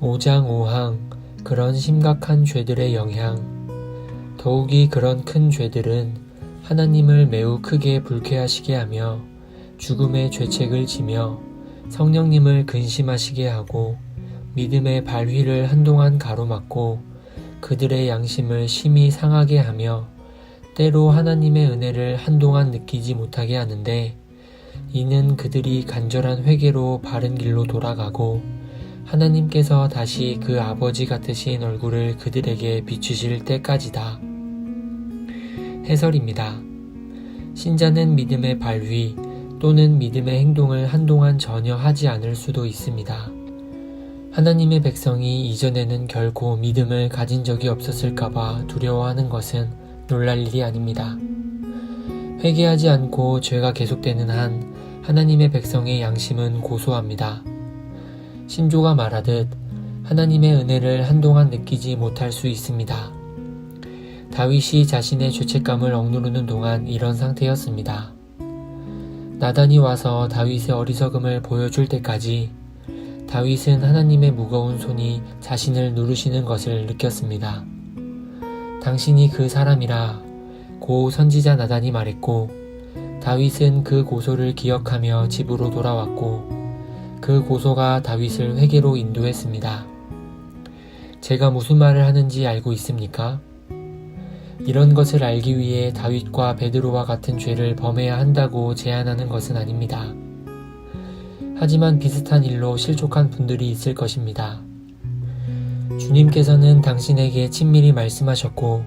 오장 5항 그런 심각한 죄들의 영향. 더욱이 그런 큰 죄들은 하나님을 매우 크게 불쾌하시게 하며 죽음의 죄책을 지며 성령님을 근심하시게 하고 믿음의 발휘를 한동안 가로막고 그들의 양심을 심히 상하게 하며 때로 하나님의 은혜를 한동안 느끼지 못하게 하는데, 이는 그들이 간절한 회개로 바른 길로 돌아가고 하나님께서 다시 그 아버지 같으신 얼굴을 그들에게 비추실 때까지다. 해설입니다. 신자는 믿음의 발휘 또는 믿음의 행동을 한동안 전혀 하지 않을 수도 있습니다. 하나님의 백성이 이전에는 결코 믿음을 가진 적이 없었을까봐 두려워하는 것은 놀랄 일이 아닙니다. 회개하지 않고 죄가 계속되는 한 하나님의 백성의 양심은 고소합니다. 신조가 말하듯 하나님의 은혜를 한동안 느끼지 못할 수 있습니다. 다윗이 자신의 죄책감을 억누르는 동안 이런 상태였습니다. 나단이 와서 다윗의 어리석음을 보여줄 때까지 다윗은 하나님의 무거운 손이 자신을 누르시는 것을 느꼈습니다. 당신이 그 사람이라 고 선지자 나단이 말했고, 다윗은 그 고소를 기억하며 집으로 돌아왔고 그 고소가 다윗을 회개로 인도했습니다. 제가 무슨 말을 하는지 알고 있습니까? 이런 것을 알기 위해 다윗과 베드로와 같은 죄를 범해야 한다고 제안하는 것은 아닙니다. 하지만 비슷한 일로 실족한 분들이 있을 것입니다. 주님께서는 당신에게 친밀히 말씀하셨고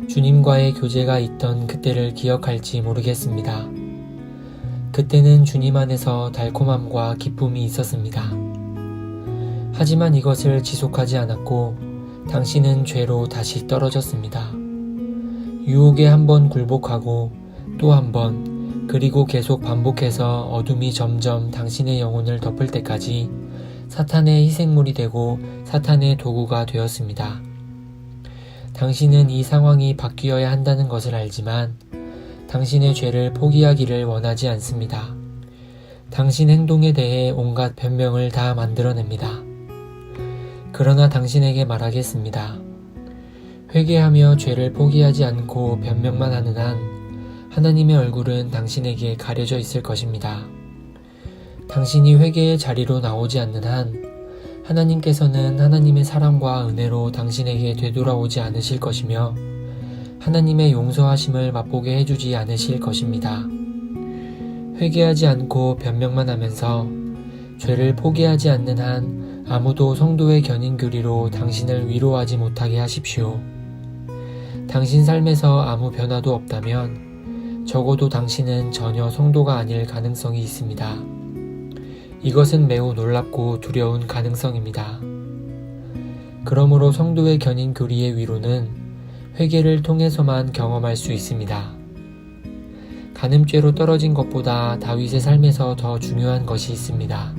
주님과의 교제가 있던 그때를 기억할지 모르겠습니다. 그때는 주님 안에서 달콤함과 기쁨이 있었습니다. 하지만 이것을 지속하지 않았고 당신은 죄로 다시 떨어졌습니다. 유혹에 한번 굴복하고 또 한 번, 그리고 계속 반복해서 어둠이 점점 당신의 영혼을 덮을 때까지 사탄의 희생물이 되고 사탄의 도구가 되었습니다. 당신은 이 상황이 바뀌어야 한다는 것을 알지만 당신의 죄를 포기하기를 원하지 않습니다. 당신 행동에 대해 온갖 변명을 다 만들어냅니다. 그러나 당신에게 말하겠습니다. 회개하며 죄를 포기하지 않고 변명만 하는 한 하나님의 얼굴은 당신에게 가려져 있을 것입니다. 당신이 회개의 자리로 나오지 않는 한 하나님께서는 하나님의 사랑과 은혜로 당신에게 되돌아오지 않으실 것이며 하나님의 용서하심을 맛보게 해주지 않으실 것입니다. 회개하지 않고 변명만 하면서 죄를 포기하지 않는 한 아무도 성도의 견인교리로 당신을 위로하지 못하게 하십시오. 당신 삶에서 아무 변화도 없다면 적어도 당신은 전혀 성도가 아닐 가능성이 있습니다. 이것은 매우 놀랍고 두려운 가능성입니다. 그러므로 성도의 견인교리의 위로는 회개를 통해서만 경험할 수 있습니다. 간음죄로 떨어진 것보다 다윗의 삶에서 더 중요한 것이 있습니다.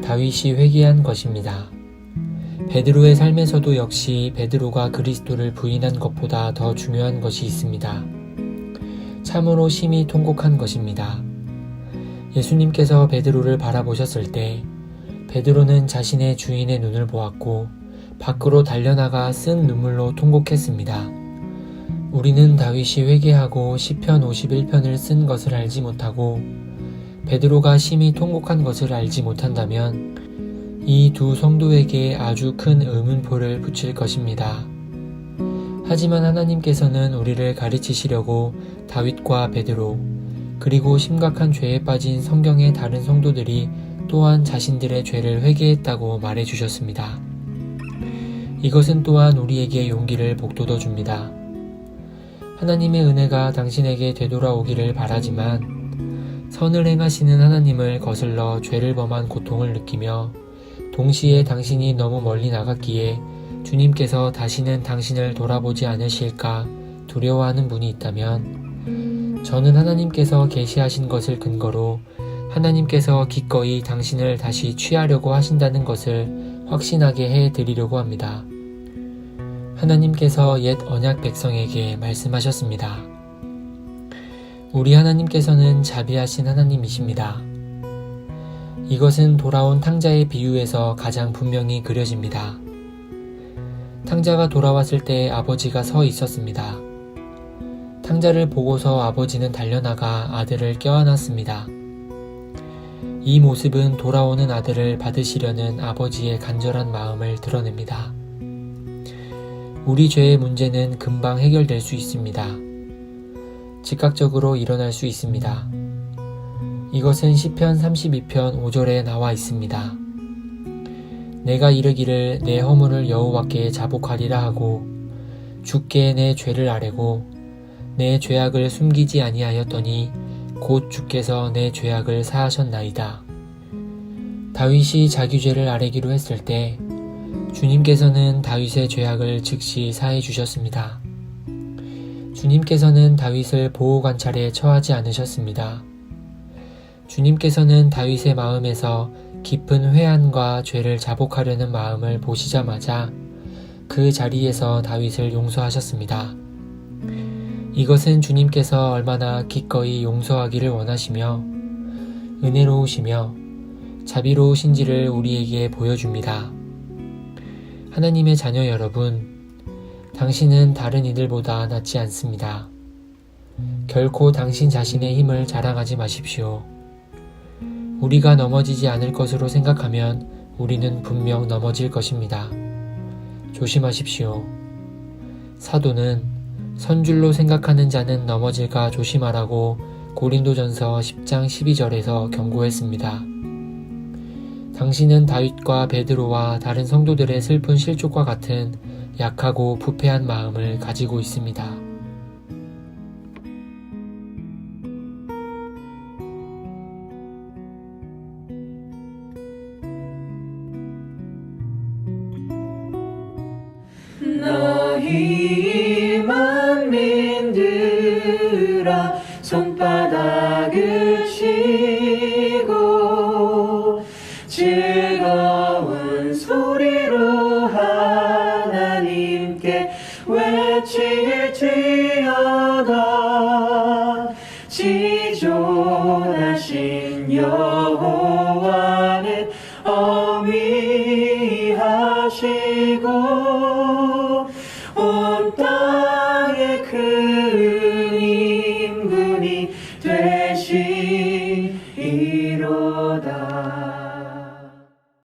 다윗이 회개한 것입니다. 베드로의 삶에서도 역시 베드로가 그리스도를 부인한 것보다 더 중요한 것이 있습니다. 참으로 심히 통곡한 것입니다. 예수님께서 베드로를 바라보셨을 때 베드로는 자신의 주인의 눈을 보았고 밖으로 달려나가 쓴 눈물로 통곡했습니다. 우리는 다윗이 회개하고 시편 51편을 쓴 것을 알지 못하고 베드로가 심히 통곡한 것을 알지 못한다면 이 두 성도에게 아주 큰 의문표를 붙일 것입니다. 하지만 하나님께서는 우리를 가르치시려고 다윗과 베드로 그리고 심각한 죄에 빠진 성경의 다른 성도들이 또한 자신들의 죄를 회개했다고 말해주셨습니다. 이것은 또한 우리에게 용기를 북돋워 줍니다. 하나님의 은혜가 당신에게 되돌아오기를 바라지만 선을 행하시는 하나님을 거슬러 죄를 범한 고통을 느끼며 동시에 당신이 너무 멀리 나갔기에 주님께서 다시는 당신을 돌아보지 않으실까 두려워하는 분이 있다면 저는 하나님께서 계시하신 것을 근거로 하나님께서 기꺼이 당신을 다시 취하려고 하신다는 것을 확신하게 해드리려고 합니다. 하나님께서 옛 언약 백성에게 말씀하셨습니다. 우리 하나님께서는 자비하신 하나님이십니다. 이것은 돌아온 탕자의 비유에서 가장 분명히 그려집니다. 탕자가 돌아왔을 때 아버지가 서 있었습니다. 탕자를 보고서 아버지는 달려나가 아들을 껴안았습니다. 이 모습은 돌아오는 아들을 받으시려는 아버지의 간절한 마음을 드러냅니다. 우리 죄의 문제는 금방 해결될 수 있습니다. 즉각적으로 일어날 수 있습니다. 이것은 시편 32편 5절에 나와 있습니다. 내가 이르기를 내 허물을 여호와께 자복하리라 하고 주께 내 죄를 아뢰고 내 죄악을 숨기지 아니하였더니 곧 주께서 내 죄악을 사하셨나이다. 다윗이 자기 죄를 아뢰기로 했을 때 주님께서는 다윗의 죄악을 즉시 사해 주셨습니다. 주님께서는 다윗을 보호 관찰에 처하지 않으셨습니다. 주님께서는 다윗의 마음에서 깊은 회한과 죄를 자복하려는 마음을 보시자마자 그 자리에서 다윗을 용서하셨습니다. 이것은 주님께서 얼마나 기꺼이 용서하기를 원하시며 은혜로우시며 자비로우신지를 우리에게 보여줍니다. 하나님의 자녀 여러분, 당신은 다른 이들보다 낫지 않습니다. 결코 당신 자신의 힘을 자랑하지 마십시오. 우리가 넘어지지 않을 것으로 생각하면 우리는 분명 넘어질 것입니다. 조심하십시오. 사도는 선줄로 생각하는 자는 넘어질까 조심하라고 고린도전서 10장 12절에서 경고했습니다. 당신은 다윗과 베드로와 다른 성도들의 슬픈 실족과 같은 약하고 부패한 마음을 가지고 있습니다. 너희 만민들아 손바닥을 치고 즐거운 소리로 하나님께 외칠지어다. 지존하신 여호와는 어미하시고 온 땅에 그